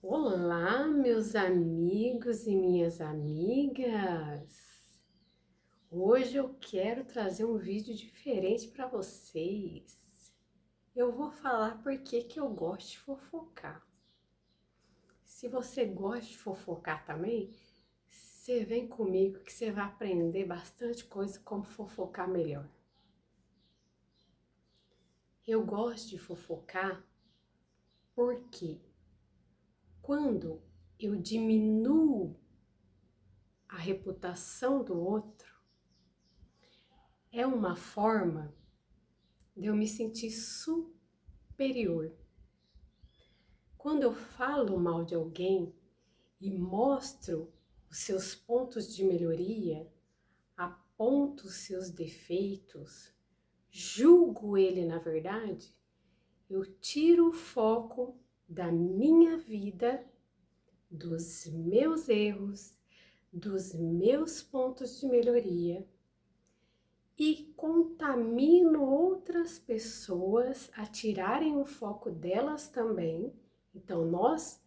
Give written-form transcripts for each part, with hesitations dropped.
Olá, meus amigos e minhas amigas! Hoje eu quero trazer um vídeo diferente para vocês. Eu vou falar por que eu gosto de fofocar. Se você gosta de fofocar também, você vem comigo que você vai aprender bastante coisa como fofocar melhor. Eu gosto de fofocar porque quando eu diminuo a reputação do outro, é uma forma de eu me sentir superior. Quando eu falo mal de alguém e mostro os seus pontos de melhoria, aponto os seus defeitos, julgo ele na verdade, eu tiro o foco da minha vida, dos meus erros, dos meus pontos de melhoria e contamino outras pessoas a tirarem o foco delas também. Então nós,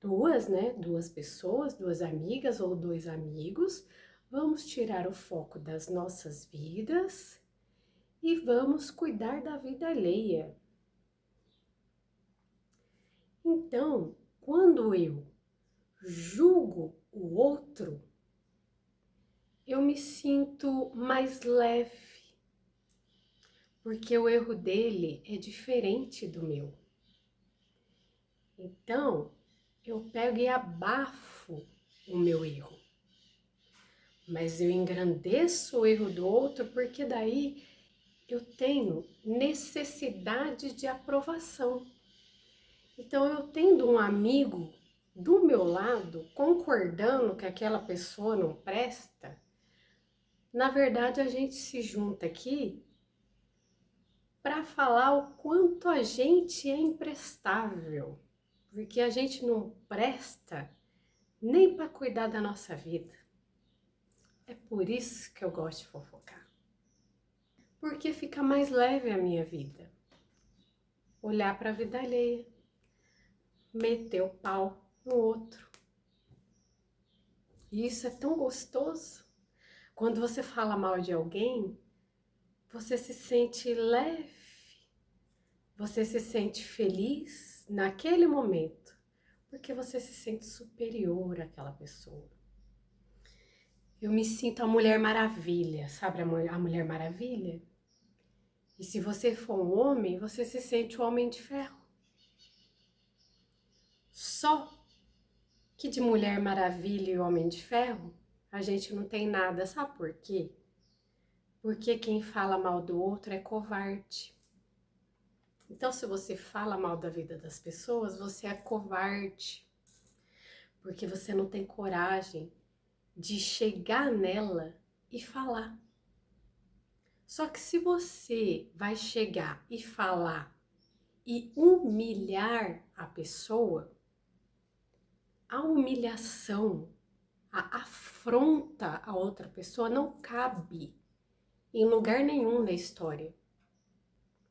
duas pessoas, duas amigas ou dois amigos, vamos tirar o foco das nossas vidas e vamos cuidar da vida alheia. Então, quando eu julgo o outro, eu me sinto mais leve, porque o erro dele é diferente do meu. Então, eu pego e abafo o meu erro. Mas eu engrandeço o erro do outro porque daí eu tenho necessidade de aprovação. Então, eu tendo um amigo do meu lado concordando que aquela pessoa não presta, na verdade a gente se junta aqui para falar o quanto a gente é imprestável, porque a gente não presta nem para cuidar da nossa vida. É por isso que eu gosto de fofocar. Porque fica mais leve a minha vida. Olhar para a vida alheia, meter o pau no outro. E isso é tão gostoso. Quando você fala mal de alguém, você se sente leve, você se sente feliz naquele momento, porque você se sente superior àquela pessoa. Eu me sinto a Mulher Maravilha, sabe a Mulher Maravilha? E se você for um homem, você se sente o Homem de Ferro. Só que de Mulher Maravilha e Homem de Ferro, a gente não tem nada, sabe por quê? Porque quem fala mal do outro é covarde. Então, se você fala mal da vida das pessoas, você é covarde. Porque você não tem coragem de chegar nela e falar. Só que se você vai chegar e falar e humilhar a pessoa, a humilhação, a afronta a outra pessoa não cabe em lugar nenhum na história.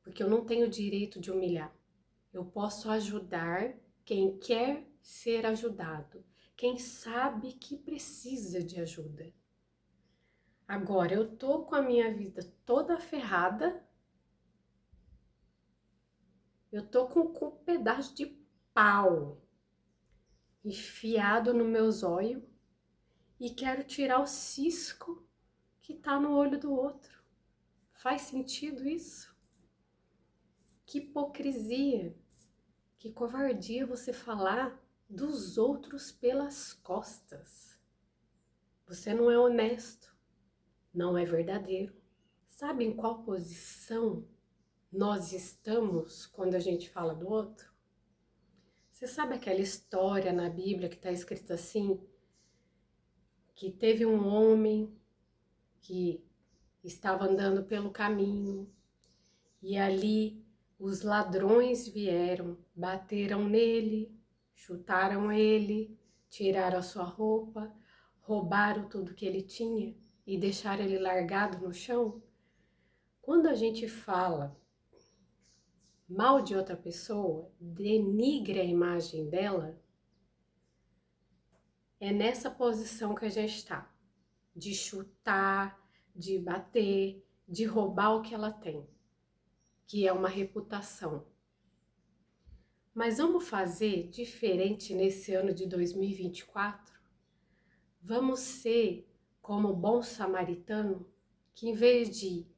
Porque eu não tenho direito de humilhar. Eu posso ajudar quem quer ser ajudado, quem sabe que precisa de ajuda. Agora, eu tô com a minha vida toda ferrada, eu tô com um pedaço de pau enfiado no meu zóio e quero tirar o cisco que tá no olho do outro. Faz sentido isso? Que hipocrisia, que covardia você falar dos outros pelas costas. Você não é honesto, não é verdadeiro. Sabe em qual posição nós estamos quando a gente fala do outro? Você sabe aquela história na Bíblia que está escrita assim? Que teve um homem que estava andando pelo caminho e ali os ladrões vieram, bateram nele, chutaram ele, tiraram a sua roupa, roubaram tudo que ele tinha e deixaram ele largado no chão. Quando a gente fala mal de outra pessoa, denigre a imagem dela, é nessa posição que a gente está, de chutar, de bater, de roubar o que ela tem, que é uma reputação. Mas vamos fazer diferente nesse ano de 2024? Vamos ser como o bom samaritano, que em vez de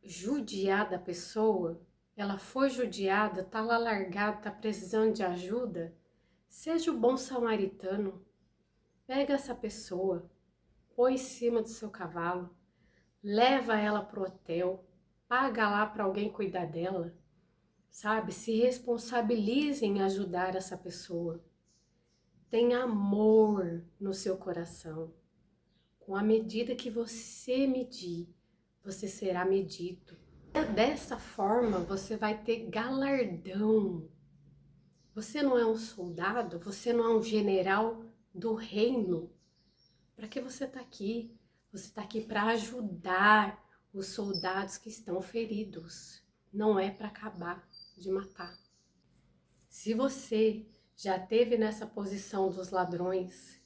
judiar da pessoa, ela foi judiada, tá lá largada, tá precisando de ajuda, seja o bom samaritano. Pega essa pessoa, põe em cima do seu cavalo, leva ela pro hotel, paga lá para alguém cuidar dela, sabe? Se responsabilize em ajudar essa pessoa. Tenha amor no seu coração. Com a medida que você medir, você será medido. Dessa forma, você vai ter galardão. Você não é um soldado, você não é um general do reino. Para que você está aqui? Você está aqui para ajudar os soldados que estão feridos. Não é para acabar de matar. Se você já esteve nessa posição dos ladrões,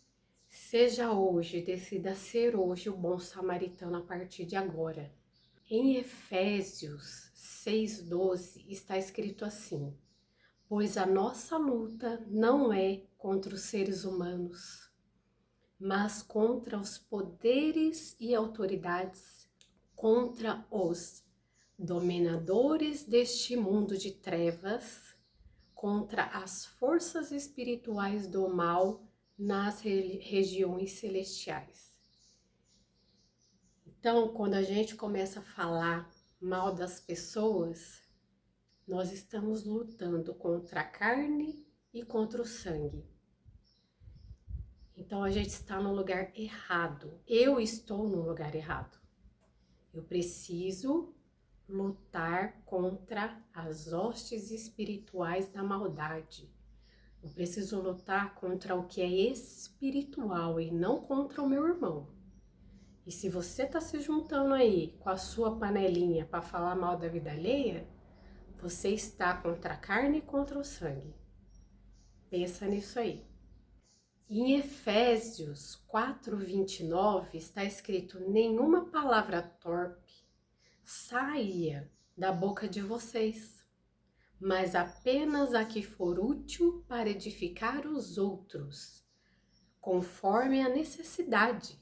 seja hoje, decida ser hoje o bom samaritano a partir de agora. Em Efésios 6:12 está escrito assim: pois a nossa luta não é contra os seres humanos, mas contra os poderes e autoridades, contra os dominadores deste mundo de trevas, contra as forças espirituais do mal nas regiões celestiais. Então, quando a gente começa a falar mal das pessoas, nós estamos lutando contra a carne e contra o sangue. Então, a gente está no lugar errado. Eu estou no lugar errado. Eu preciso lutar contra as hostes espirituais da maldade. Eu preciso lutar contra o que é espiritual e não contra o meu irmão. E se você está se juntando aí com a sua panelinha para falar mal da vida alheia, você está contra a carne e contra o sangue. Pensa nisso aí. Em Efésios 4:29 está escrito: nenhuma palavra torpe saia da boca de vocês, mas apenas a que for útil para edificar os outros, conforme a necessidade,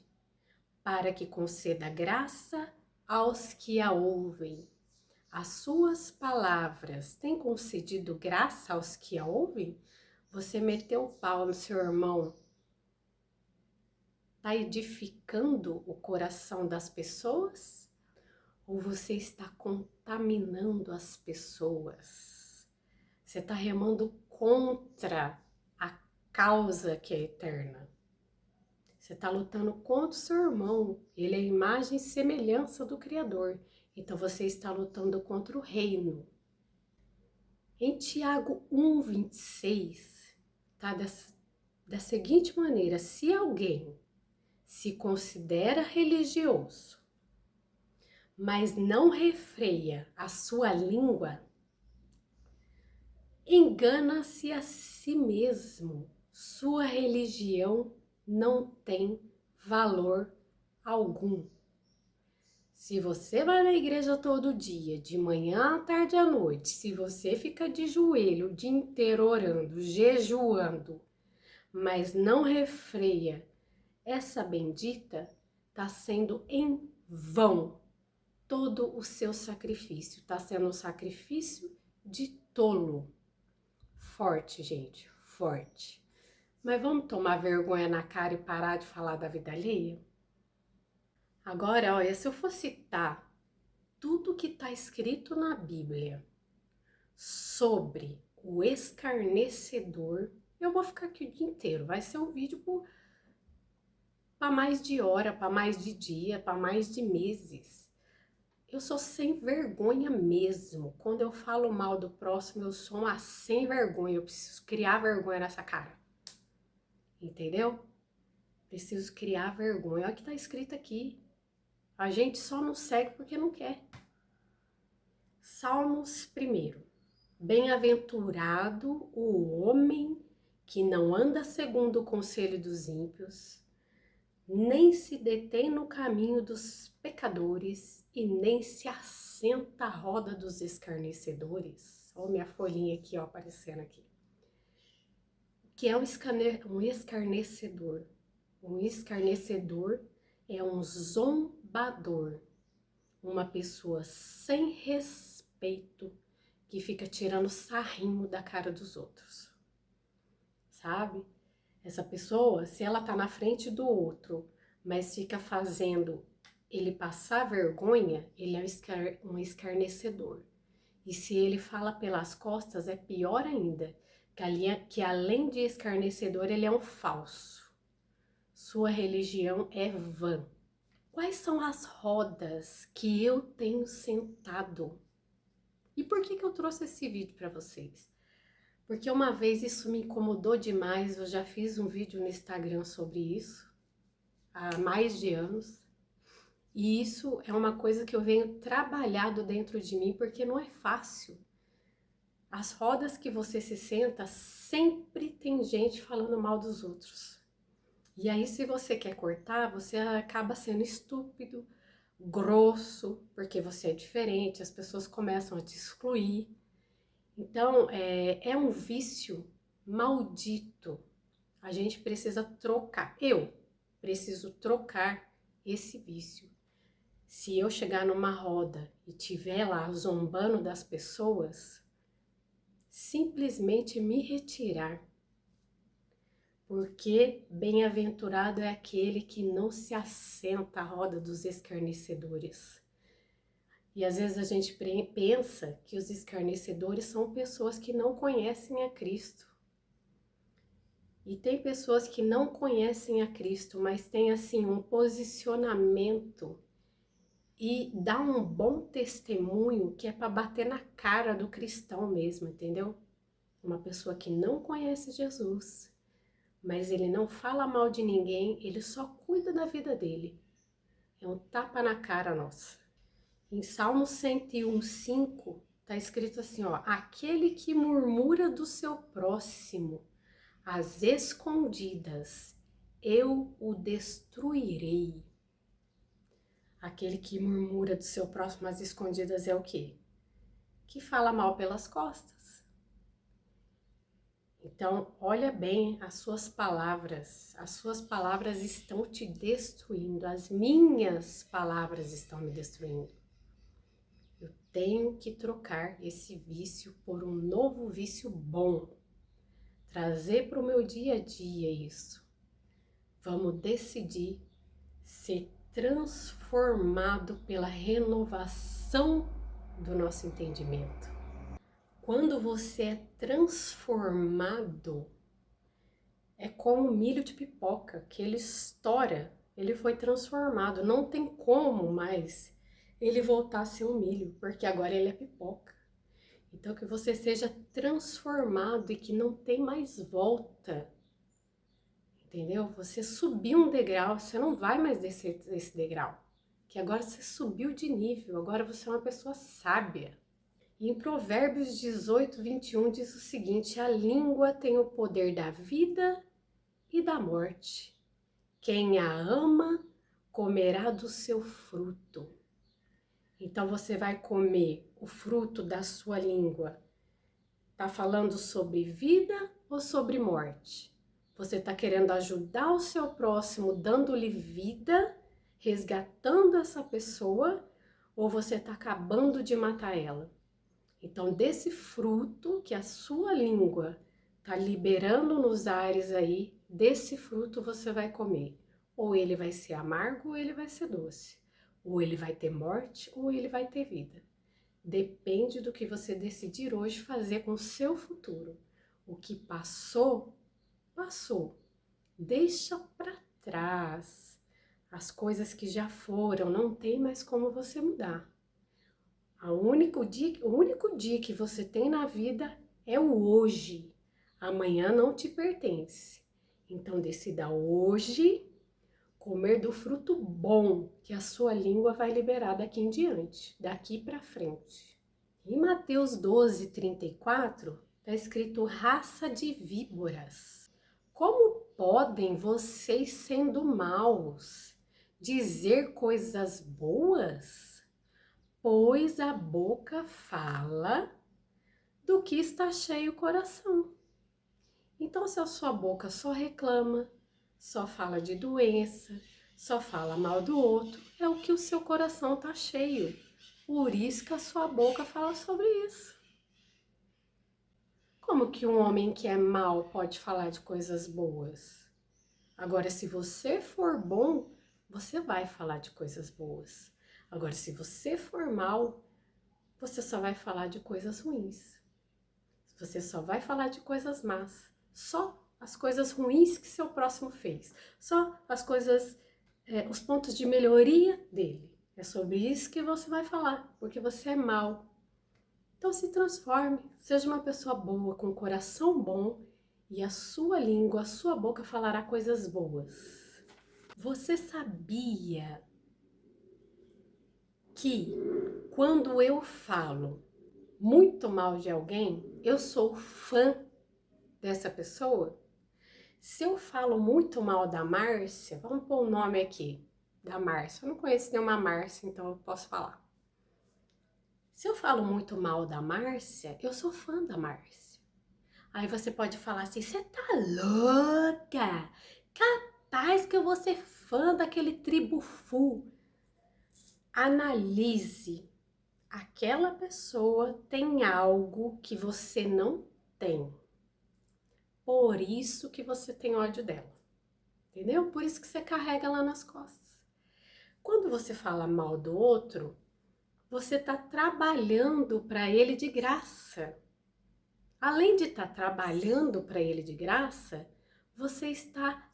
para que conceda graça aos que a ouvem. As suas palavras têm concedido graça aos que a ouvem? Você meteu o pau no seu irmão, está edificando o coração das pessoas? Ou você está contaminando as pessoas? Você está remando contra a causa que é eterna. Você está lutando contra o seu irmão. Ele é a imagem e semelhança do Criador. Então você está lutando contra o reino. Em Tiago 1:26, tá da seguinte maneira: se alguém se considera religioso, mas não refreia a sua língua, engana-se a si mesmo. Sua religião não tem valor algum. Se você vai na igreja todo dia, de manhã à tarde à noite, se você fica de joelho o dia inteiro orando, jejuando, mas não refreia essa bendita, está sendo em vão todo o seu sacrifício. Está sendo um sacrifício de tolo. Forte, gente, forte. Mas vamos tomar vergonha na cara e parar de falar da vida alheia? Agora, olha, se eu for citar tudo que está escrito na Bíblia sobre o escarnecedor, eu vou ficar aqui o dia inteiro. Vai ser um vídeo para mais de hora, para mais de dia, para mais de meses. Eu sou sem vergonha mesmo. Quando eu falo mal do próximo, eu sou uma sem vergonha. Eu preciso criar vergonha nessa cara. Entendeu? Preciso criar vergonha. Olha o que está escrito aqui. A gente só não segue porque não quer. Salmos 1. Bem-aventurado o homem que não anda segundo o conselho dos ímpios, nem se detém no caminho dos pecadores e nem se assenta à roda dos escarnecedores. Olha minha folhinha aqui, ó, aparecendo aqui. Que é um escarnecedor. Um escarnecedor é um zombador, uma pessoa sem respeito que fica tirando sarrinho da cara dos outros, sabe? Essa pessoa, se ela tá na frente do outro, mas fica fazendo ele passar vergonha, ele é um escarnecedor. E se ele fala pelas costas, é pior ainda, que além de escarnecedor, ele é um falso. Sua religião é vã. Quais são as rodas que eu tenho sentado? E por que eu trouxe esse vídeo para vocês? Porque uma vez isso me incomodou demais, eu já fiz um vídeo no Instagram sobre isso, há mais de anos. E isso é uma coisa que eu venho trabalhado dentro de mim, porque não é fácil. As rodas que você se senta, sempre tem gente falando mal dos outros. E aí, se você quer cortar, você acaba sendo estúpido, grosso, porque você é diferente, as pessoas começam a te excluir. Então, é um vício maldito. A gente precisa trocar. Eu preciso trocar esse vício. Se eu chegar numa roda e tiver lá zombando das pessoas, simplesmente me retirar. Porque bem-aventurado é aquele que não se assenta à roda dos escarnecedores. E às vezes a gente pensa que os escarnecedores são pessoas que não conhecem a Cristo. E tem pessoas que não conhecem a Cristo, mas têm assim um posicionamento e dá um bom testemunho que é para bater na cara do cristão mesmo, entendeu? Uma pessoa que não conhece Jesus, mas ele não fala mal de ninguém, ele só cuida da vida dele. É um tapa na cara nossa. Em Salmo 101:5 tá escrito assim, ó: aquele que murmura do seu próximo, às escondidas, eu o destruirei. Aquele que murmura do seu próximo às escondidas é o quê? Que fala mal pelas costas. Então, olha bem as suas palavras estão te destruindo, as minhas palavras estão me destruindo. Eu tenho que trocar esse vício por um novo vício bom, trazer para o meu dia a dia isso. Vamos decidir ser transformado pela renovação do nosso entendimento. Quando você é transformado, é como milho de pipoca, que ele estoura, ele foi transformado, não tem como mais ele voltar a ser um milho, porque agora ele é pipoca. Então que você seja transformado e que não tem mais volta, entendeu? Você subiu um degrau, você não vai mais descer esse degrau, que agora você subiu de nível, agora você é uma pessoa sábia. E em Provérbios 18:21 diz o seguinte: a língua tem o poder da vida e da morte. Quem a ama comerá do seu fruto. Então você vai comer o fruto da sua língua. Tá falando sobre vida ou sobre morte? Você tá querendo ajudar o seu próximo, dando-lhe vida, resgatando essa pessoa, ou você tá acabando de matar ela? Então, desse fruto que a sua língua tá liberando nos ares aí, desse fruto você vai comer. Ou ele vai ser amargo ou ele vai ser doce. Ou ele vai ter morte ou ele vai ter vida. Depende do que você decidir hoje fazer com o seu futuro. O que passou, passou. Deixa para trás. As coisas que já foram, não tem mais como você mudar. O único dia que você tem na vida é o hoje. Amanhã não te pertence. Então decida hoje comer do fruto bom que a sua língua vai liberar daqui em diante, daqui para frente. Em Mateus 12:34, está escrito raça de víboras. Como podem vocês, sendo maus, dizer coisas boas? Pois a boca fala do que está cheio o coração. Então, se a sua boca só reclama, só fala de doença, só fala mal do outro, é o que o seu coração está cheio. Por isso que a sua boca fala sobre isso. Como que um homem que é mau pode falar de coisas boas? Agora, se você for bom, você vai falar de coisas boas. Agora, se você for mal, você só vai falar de coisas ruins. Você só vai falar de coisas más. Só as coisas ruins que seu próximo fez. Só as coisas, os pontos de melhoria dele. É sobre isso que você vai falar, porque você é mau. Então se transforme, seja uma pessoa boa, com um coração bom, e a sua língua, a sua boca falará coisas boas. Você sabia que quando eu falo muito mal de alguém, eu sou fã dessa pessoa? Se eu falo muito mal da Márcia, vamos pôr o nome aqui, da Márcia. Eu não conheço nenhuma Márcia, então eu posso falar. Se eu falo muito mal da Márcia, eu sou fã da Márcia. Aí você pode falar assim, você tá louca? Capaz que eu vou ser fã daquele tribufu. Analise. Aquela pessoa tem algo que você não tem. Por isso que você tem ódio dela. Entendeu? Por isso que você carrega lá nas costas. Quando você fala mal do outro, você está trabalhando para ele de graça. Além de estar trabalhando para ele de graça, você está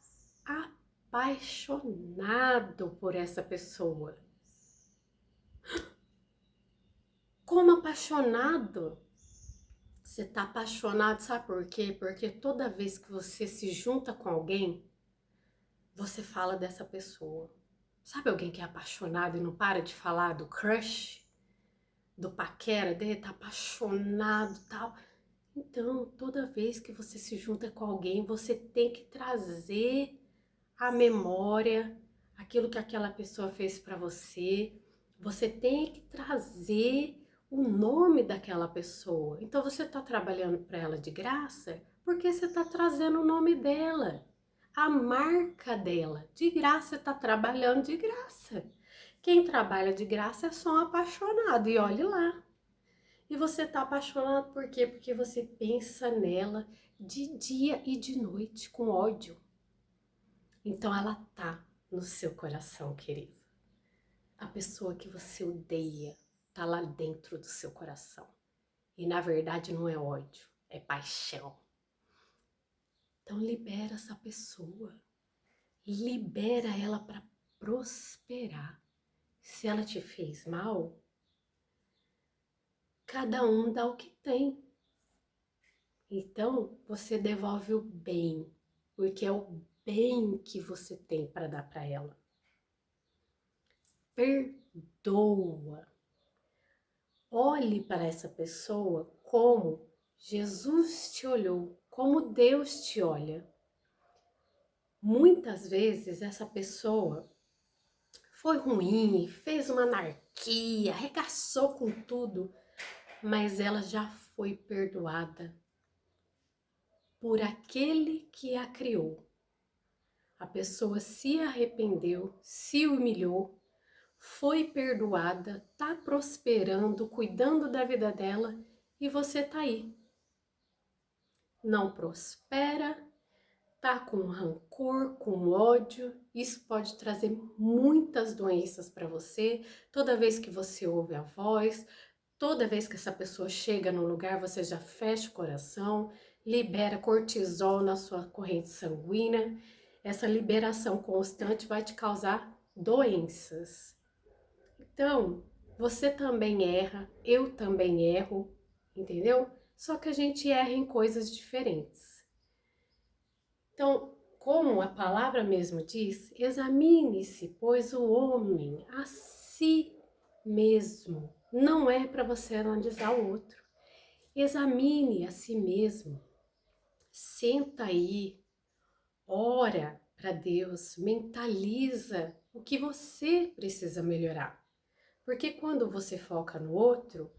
apaixonado por essa pessoa. Como apaixonado? Você está apaixonado, sabe por quê? Porque toda vez que você se junta com alguém, você fala dessa pessoa. Sabe alguém que é apaixonado e não para de falar do crush? Do paquera dele, tá apaixonado e tal. Então, toda vez que você se junta com alguém, você tem que trazer à memória aquilo que aquela pessoa fez para você. Você tem que trazer o nome daquela pessoa. Então, você tá trabalhando para ela de graça porque você tá trazendo o nome dela, a marca dela. De graça, você tá trabalhando de graça. Quem trabalha de graça é só um apaixonado, e olhe lá. E você tá apaixonado por quê? Porque você pensa nela de dia e de noite com ódio. Então ela tá no seu coração, querido. A pessoa que você odeia tá lá dentro do seu coração. E na verdade não é ódio, é paixão. Então libera essa pessoa. Libera ela para prosperar. Se ela te fez mal, cada um dá o que tem. Então, você devolve o bem, porque é o bem que você tem para dar para ela. Perdoa. Olhe para essa pessoa como Jesus te olhou, como Deus te olha. Muitas vezes essa pessoa foi ruim, fez uma anarquia, arregaçou com tudo, mas ela já foi perdoada por aquele que a criou. A pessoa se arrependeu, se humilhou, foi perdoada, tá prosperando, cuidando da vida dela, e você tá aí. Não prospera, tá com rancor, com ódio. Isso pode trazer muitas doenças para você. Toda vez que você ouve a voz, toda vez que essa pessoa chega no lugar, você já fecha o coração, libera cortisol na sua corrente sanguínea. Essa liberação constante vai te causar doenças. Então, você também erra, eu também erro, entendeu? Só que a gente erra em coisas diferentes. Então, como a palavra mesmo diz, examine-se, pois o homem a si mesmo. não é para você analisar o outro. Examine a si mesmo. Senta aí, ora para Deus, mentaliza o que você precisa melhorar. Porque quando você foca no outro,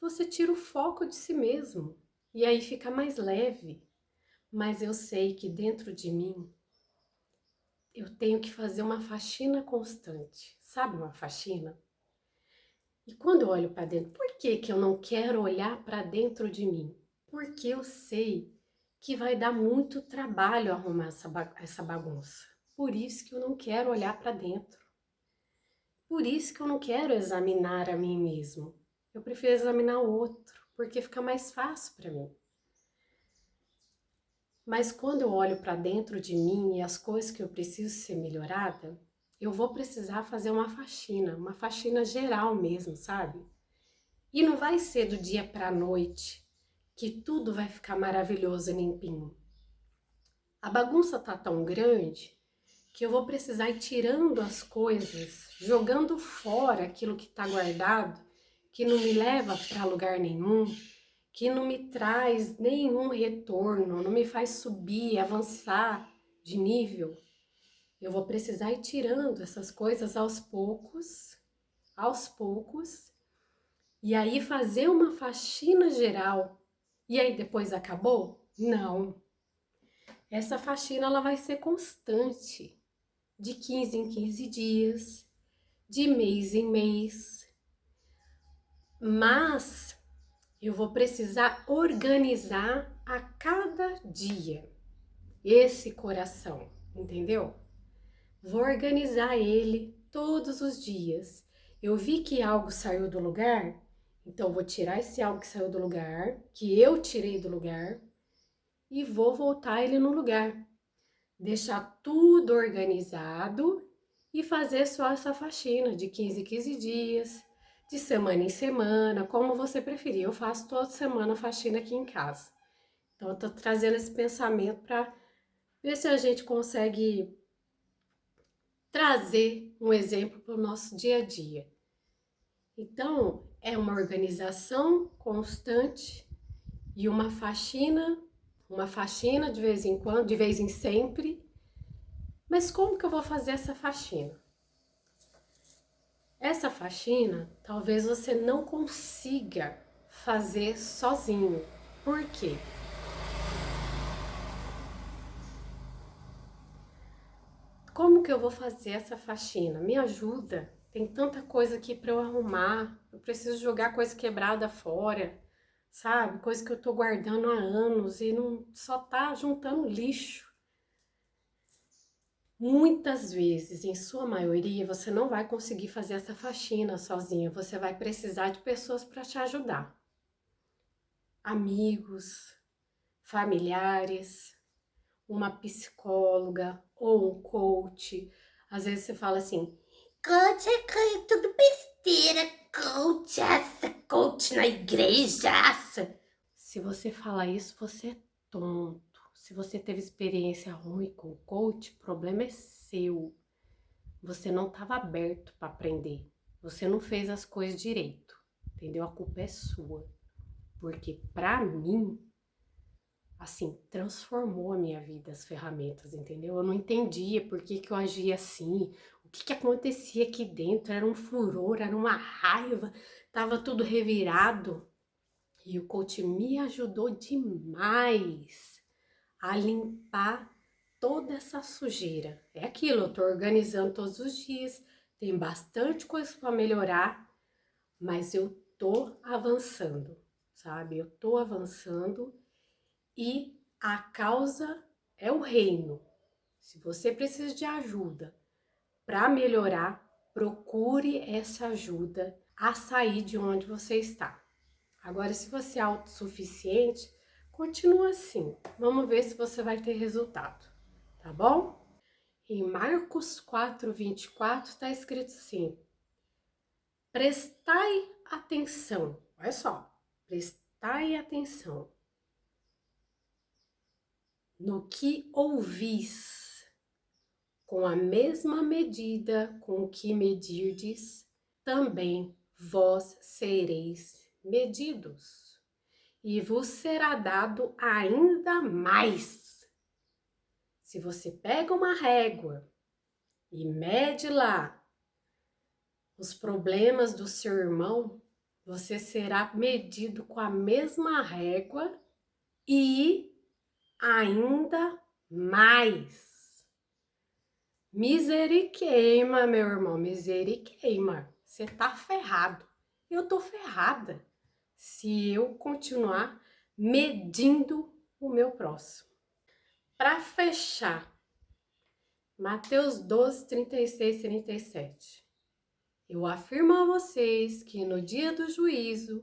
você tira o foco de si mesmo e aí fica mais leve. Mas eu sei que dentro de mim eu tenho que fazer uma faxina constante. Sabe uma faxina? E quando eu olho para dentro, por que que eu não quero olhar para dentro de mim? Porque eu sei que vai dar muito trabalho arrumar essa bagunça. Por isso que eu não quero olhar para dentro. Por isso que eu não quero examinar a mim mesmo. Eu prefiro examinar o outro, porque fica mais fácil para mim. Mas quando eu olho para dentro de mim e as coisas que eu preciso ser melhorada, eu vou precisar fazer uma faxina geral mesmo, sabe? E não vai ser do dia para a noite que tudo vai ficar maravilhoso e limpinho. A bagunça tá tão grande que eu vou precisar ir tirando as coisas, jogando fora aquilo que está guardado, que não me leva para lugar nenhum, que não me traz nenhum retorno, não me faz subir, avançar de nível. Eu vou precisar ir tirando essas coisas aos poucos, e aí fazer uma faxina geral. E aí depois acabou? Não. Essa faxina ela vai ser constante, de 15 em 15 dias, de mês em mês. Mas eu vou precisar organizar a cada dia esse coração, entendeu? Vou organizar ele todos os dias. Eu vi que algo saiu do lugar, então vou tirar esse algo que saiu do lugar, que eu tirei do lugar, e vou voltar ele no lugar. Deixar tudo organizado e fazer só essa faxina de 15 em 15 dias, de semana em semana, como você preferir. Eu faço toda semana faxina aqui em casa. Então, eu tô trazendo esse pensamento para ver se a gente consegue trazer um exemplo para o nosso dia a dia. Então, é uma organização constante e uma faxina de vez em quando, de vez em sempre. Mas como que eu vou fazer essa faxina? Essa faxina, talvez você não consiga fazer sozinho. Por quê? Como que eu vou fazer essa faxina? Me ajuda. Tem tanta coisa aqui para eu arrumar. Eu preciso jogar coisa quebrada fora, sabe? Coisa que eu tô guardando há anos e não só tá juntando lixo. Muitas vezes, em sua maioria, você não vai conseguir fazer essa faxina sozinha. Você vai precisar de pessoas para te ajudar. Amigos, familiares, uma psicóloga ou um coach. Às vezes você fala assim, coach é tudo besteira, coach na igreja. Se você falar isso, você é tonto. Se você teve experiência ruim com o coach, o problema é seu. Você não estava aberto para aprender. Você não fez as coisas direito, entendeu? A culpa é sua. Porque para mim, assim, transformou a minha vida as ferramentas, entendeu? Eu não entendia por que que eu agia assim, o que que acontecia aqui dentro, era um furor, era uma raiva, tava tudo revirado. E o coach me ajudou demais a limpar toda essa sujeira. É aquilo, eu tô organizando todos os dias, tem bastante coisa para melhorar, mas eu tô avançando, sabe? Eu tô avançando e a causa é o reino. Se você precisa de ajuda para melhorar, procure essa ajuda a sair de onde você está. Agora, se você é autossuficiente, continua assim. Vamos ver se você vai ter resultado, tá bom? Em Marcos 4:24 está escrito assim: prestai atenção, olha só, prestai atenção no que ouvis, com a mesma medida com que medirdes, também vós sereis medidos, e vos será dado ainda mais. Se você pega uma régua e mede lá os problemas do seu irmão, você será medido com a mesma régua e ainda mais. Miseriqueima, meu irmão, miseriqueima. Você tá ferrado. Eu tô ferrada se eu continuar medindo o meu próximo. Para fechar, Mateus 12, 36, 37. Eu afirmo a vocês que no dia do juízo,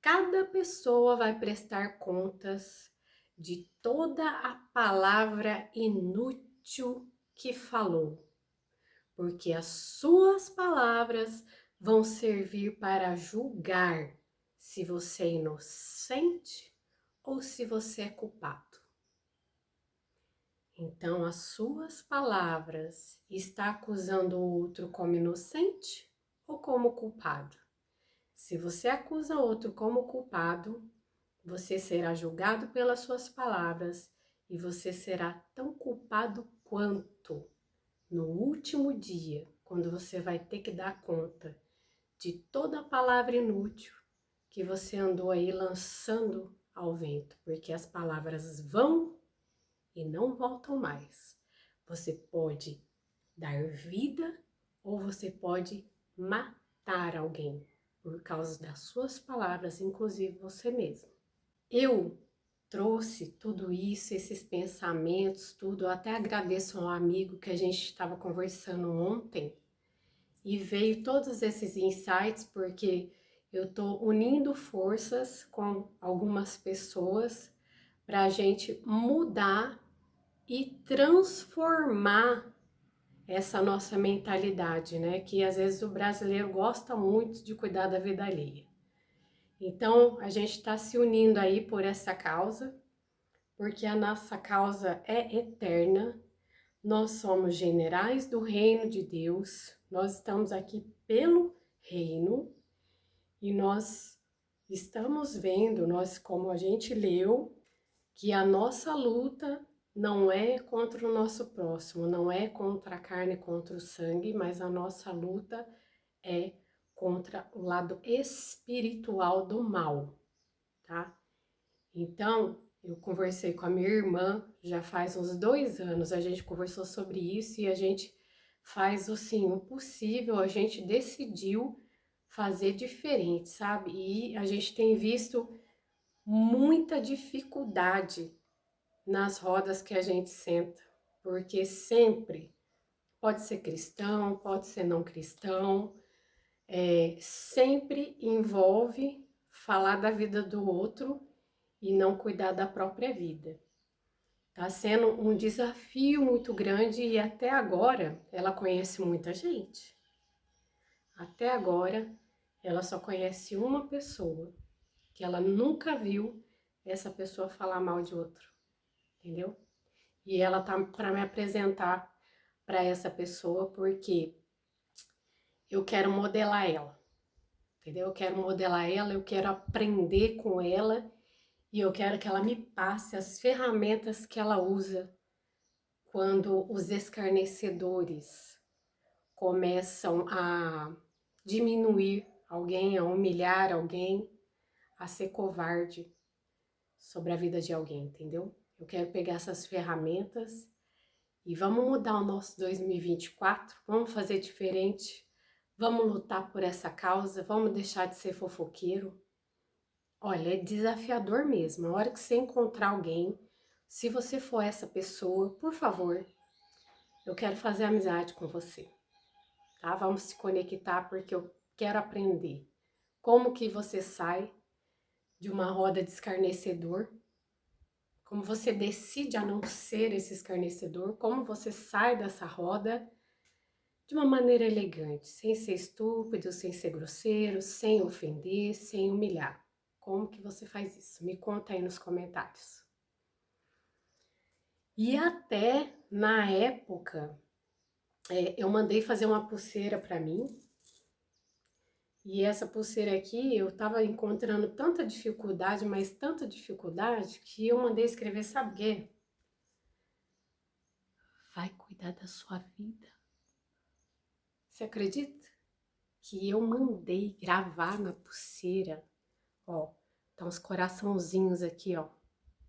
cada pessoa vai prestar contas de toda a palavra inútil que falou, porque as suas palavras vão servir para julgar se você é inocente ou se você é culpado. Então, as suas palavras está acusando o outro como inocente ou como culpado? Se você acusa outro como culpado, você será julgado pelas suas palavras e você será tão culpado quanto no último dia, quando você vai ter que dar conta de toda a palavra inútil que você andou aí lançando ao vento, porque as palavras vão e não voltam mais. Você pode dar vida ou você pode matar alguém por causa das suas palavras, inclusive você mesmo. Eu trouxe tudo isso, esses pensamentos, tudo. Eu até agradeço a um amigo que a gente estava conversando ontem e veio todos esses insights porque eu estou unindo forças com algumas pessoas para a gente mudar e transformar essa nossa mentalidade, né? Que às vezes o brasileiro gosta muito de cuidar da vida alheia. Então, a gente está se unindo aí por essa causa, porque a nossa causa é eterna. Nós somos generais do reino de Deus, nós estamos aqui pelo reino e nós estamos vendo, como a gente leu, que a nossa luta não é contra o nosso próximo, não é contra a carne, contra o sangue, mas a nossa luta é contra o lado espiritual do mal, tá? Então, eu conversei com a minha irmã, já faz uns 2 anos, a gente conversou sobre isso e a gente faz, assim, o possível, a gente decidiu fazer diferente, sabe? E a gente tem visto muita dificuldade nas rodas que a gente senta, porque sempre pode ser cristão, pode ser não cristão, sempre envolve falar da vida do outro e não cuidar da própria vida. Tá sendo um desafio muito grande e até agora ela conhece muita gente. Até agora ela só conhece uma pessoa, que ela nunca viu essa pessoa falar mal de outro, entendeu? E ela tá para me apresentar para essa pessoa porque eu quero modelar ela, entendeu? Eu quero modelar ela, eu quero aprender com ela e eu quero que ela me passe as ferramentas que ela usa quando os escarnecedores começam a diminuir alguém, a humilhar alguém, a ser covarde sobre a vida de alguém, entendeu? Eu quero pegar essas ferramentas e vamos mudar o nosso 2024, vamos fazer diferente, vamos lutar por essa causa, vamos deixar de ser fofoqueiro. Olha, é desafiador mesmo. A hora que você encontrar alguém, se você for essa pessoa, por favor, eu quero fazer amizade com você, tá? Vamos se conectar porque eu quero aprender como que você sai de uma roda de escarnecedor, como você decide a não ser esse escarnecedor, como você sai dessa roda de uma maneira elegante, sem ser estúpido, sem ser grosseiro, sem ofender, sem humilhar. Como que você faz isso? Me conta aí nos comentários. E até na época, eu mandei fazer uma pulseira para mim E essa pulseira aqui, eu tava encontrando tanta dificuldade, mas tanta dificuldade, que eu mandei escrever, sabe o quê? Vai cuidar da sua vida. Você acredita? Que eu mandei gravar na pulseira, ó, tá uns coraçãozinhos aqui, ó.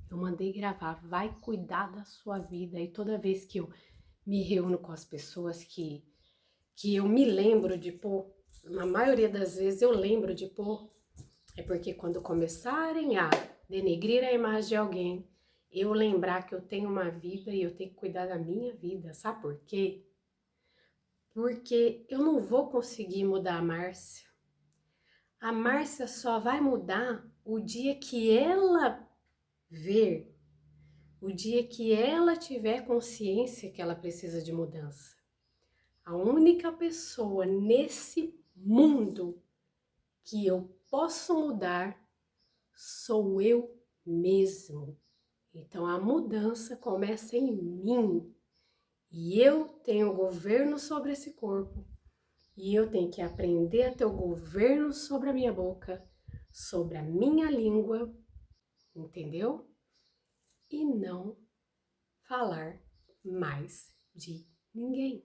Eu mandei gravar, vai cuidar da sua vida. E toda vez que eu me reúno com as pessoas que eu me lembro de pôr, na maioria das vezes eu lembro de pôr, é porque quando começarem a denegrir a imagem de alguém, eu lembrar que eu tenho uma vida e eu tenho que cuidar da minha vida. Sabe por quê? Porque eu não vou conseguir mudar a Márcia. A Márcia só vai mudar o dia que ela ver, o dia que ela tiver consciência que ela precisa de mudança. A única pessoa nesse mundo que eu posso mudar sou eu mesmo. Então a mudança começa em mim. E eu tenho governo sobre esse corpo. E eu tenho que aprender a ter o governo sobre a minha boca, sobre a minha língua, entendeu? E não falar mais de ninguém.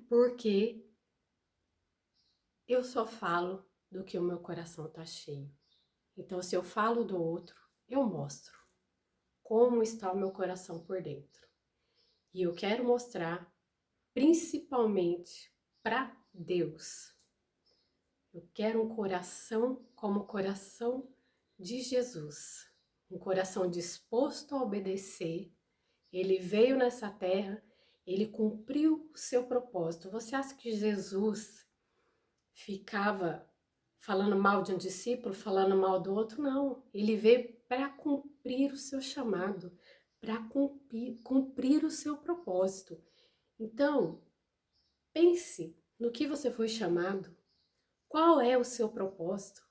Porque eu só falo do que o meu coração tá cheio. Então, se eu falo do outro, eu mostro como está o meu coração por dentro. E eu quero mostrar, principalmente para Deus. Eu quero um coração como o coração de Jesus. Um coração disposto a obedecer. Ele veio nessa terra, ele cumpriu o seu propósito. Você acha que Jesus ficava falando mal de um discípulo, falando mal do outro? Não. Ele veio para cumprir o seu chamado, para cumprir o seu propósito. Então, pense no que você foi chamado. Qual é o seu propósito?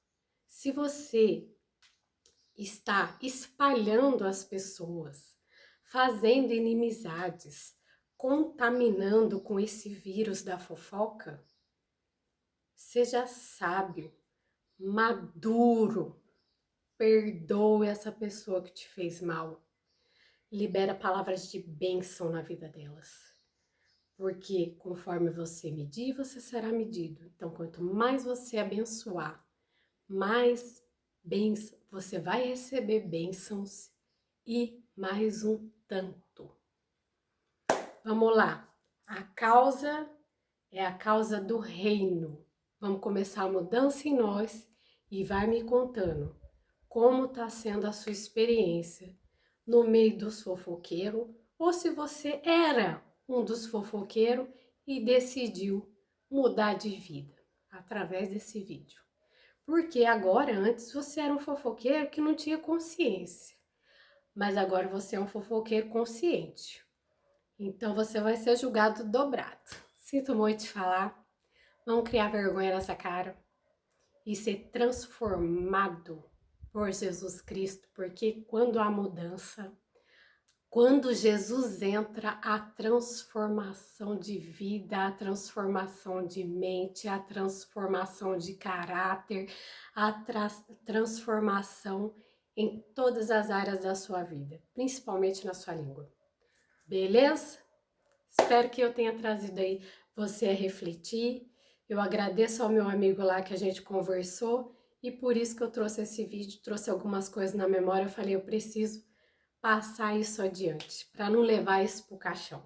Se você está espalhando as pessoas, fazendo inimizades, contaminando com esse vírus da fofoca, seja sábio, maduro, perdoe essa pessoa que te fez mal. Libera palavras de bênção na vida delas. Porque conforme você medir, você será medido. Então, quanto mais você abençoar, mais você vai receber bênçãos e mais um tanto. Vamos lá. A causa é a causa do reino. Vamos começar a mudança em nós e vai me contando como está sendo a sua experiência no meio dos fofoqueiros, ou se você era um dos fofoqueiros e decidiu mudar de vida através desse vídeo. Porque agora, antes você era um fofoqueiro que não tinha consciência, mas agora você é um fofoqueiro consciente. Então você vai ser julgado dobrado. Sinto muito te falar, vamos criar vergonha nessa cara e ser transformado por Jesus Cristo, porque quando há mudança, quando Jesus entra, a transformação de vida, a transformação de mente, a transformação de caráter, a transformação em todas as áreas da sua vida, principalmente na sua língua. Beleza? Espero que eu tenha trazido aí você a refletir. Eu agradeço ao meu amigo lá que a gente conversou e por isso que eu trouxe esse vídeo, trouxe algumas coisas na memória. Eu falei, eu preciso passar isso adiante, para não levar isso pro caixão,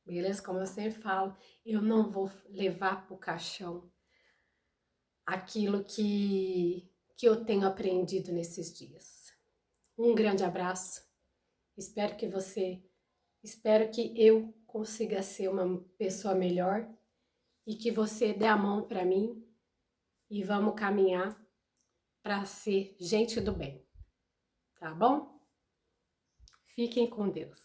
beleza? Como eu sempre falo, eu não vou levar pro caixão aquilo que eu tenho aprendido nesses dias. Um grande abraço, espero que eu consiga ser uma pessoa melhor e que você dê a mão para mim e vamos caminhar para ser gente do bem, tá bom? Fiquem com Deus.